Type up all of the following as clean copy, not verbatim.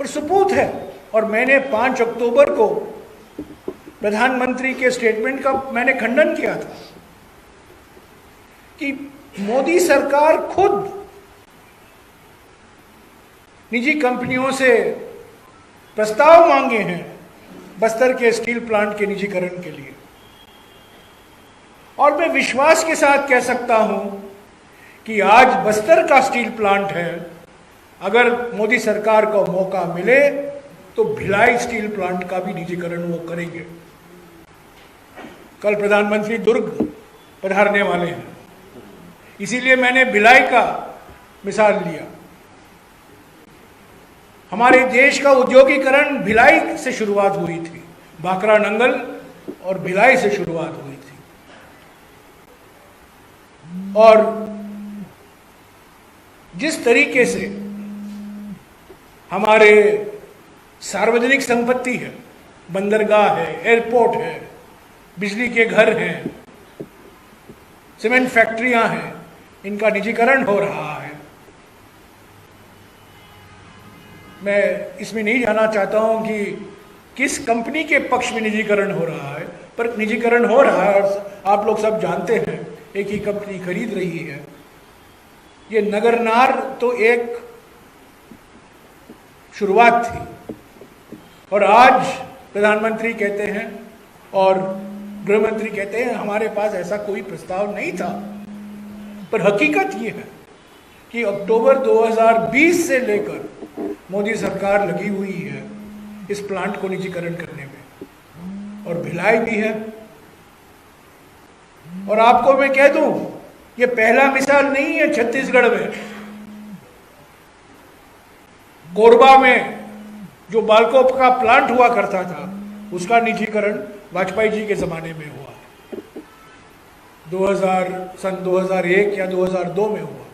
पर सबूत है। और मैंने 5 अक्टूबर को प्रधानमंत्री के स्टेटमेंट का मैंने खंडन किया था कि मोदी सरकार खुद निजी कंपनियों से प्रस्ताव मांगे हैं बस्तर के स्टील प्लांट के निजीकरण के लिए। और मैं विश्वास के साथ कह सकता हूं कि आज बस्तर का स्टील प्लांट है, अगर मोदी सरकार को मौका मिले तो भिलाई स्टील प्लांट का भी निजीकरण वो करेंगे। कल प्रधानमंत्री दुर्ग पधारने वाले हैं, इसीलिए मैंने भिलाई का मिसाल लिया। हमारे देश का औद्योगिकरण भिलाई से शुरुआत हुई थी, भाखड़ा नंगल और भिलाई से शुरुआत हुई थी। और जिस तरीके से हमारे सार्वजनिक संपत्ति है, बंदरगाह है, एयरपोर्ट है, बिजली के घर हैं, सीमेंट फैक्ट्रियां हैं, इनका निजीकरण हो रहा है। मैं इसमें नहीं जाना चाहता हूं कि किस कंपनी के पक्ष में निजीकरण हो रहा है, पर निजीकरण हो रहा है और आप लोग सब जानते हैं एक ही कंपनी खरीद रही है। ये नगरनार तो एक शुरुआत थी और आज प्रधानमंत्री कहते हैं और गृह मंत्री कहते हैं हमारे पास ऐसा कोई प्रस्ताव नहीं था। पर हकीकत ये है कि अक्टूबर 2020 से लेकर मोदी सरकार लगी हुई है इस प्लांट को निजीकरण करने में, और भिलाई भी है। और आपको मैं कह दूं, ये पहला मिसाल नहीं है। छत्तीसगढ़ में कोरबा में जो बालकोप का प्लांट हुआ करता था, उसका निजीकरण वाजपेयी जी के जमाने में हुआ, सन 2001 या 2002 में हुआ।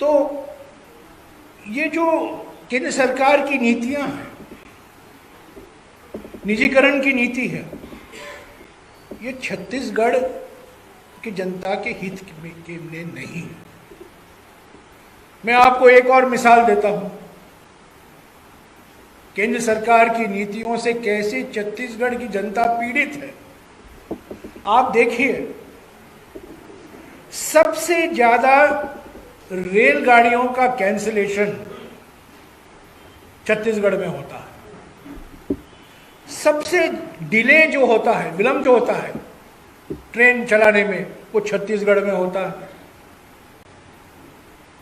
तो ये जो केंद्र सरकार की नीतियां हैं, निजीकरण की नीति है, ये छत्तीसगढ़ की जनता के हित के लिए नहीं है। मैं आपको एक और मिसाल देता हूं, केंद्र सरकार की नीतियों से कैसे छत्तीसगढ़ की जनता पीड़ित है। आप देखिए, सबसे ज्यादा रेलगाड़ियों का कैंसिलेशन छत्तीसगढ़ में होता है। सबसे डिले जो होता है, विलंब जो होता है ट्रेन चलाने में, वो छत्तीसगढ़ में होता है।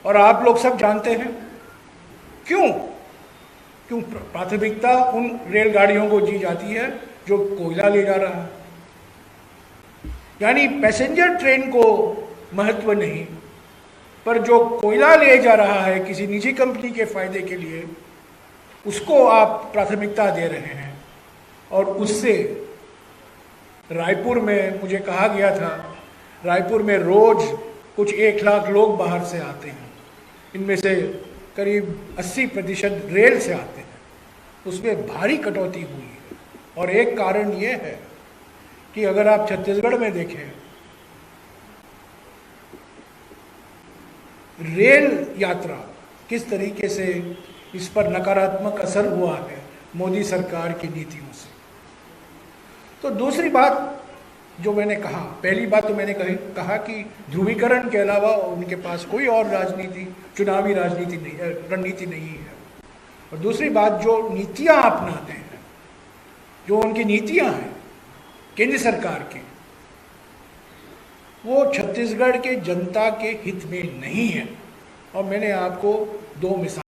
और आप लोग सब जानते हैं क्यों प्राथमिकता उन रेलगाड़ियों को दी जाती है जो कोयला ले जा रहा है। यानी पैसेंजर ट्रेन को महत्व नहीं, पर जो कोयला ले जा रहा है किसी निजी कंपनी के फायदे के लिए, उसको आप प्राथमिकता दे रहे हैं। और उससे रायपुर में मुझे कहा गया था, रायपुर में रोज कुछ 1 लाख लोग बाहर से आते हैं, इनमें से करीब 80% रेल से आते हैं। उसमें भारी कटौती हुई है। और एक कारण ये है कि अगर आप छत्तीसगढ़ में देखें, रेल यात्रा किस तरीके से इस पर नकारात्मक असर हुआ है मोदी सरकार की नीतियों से। तो दूसरी बात जो मैंने कहा, पहली बात तो मैंने कहा कि ध्रुवीकरण के अलावा उनके पास कोई और चुनावी रणनीति नहीं है। और दूसरी बात, जो नीतियां अपनाते हैं, जो उनकी नीतियां हैं केंद्र सरकार की, वो छत्तीसगढ़ के जनता के हित में नहीं है। और मैंने आपको 2 मिसाल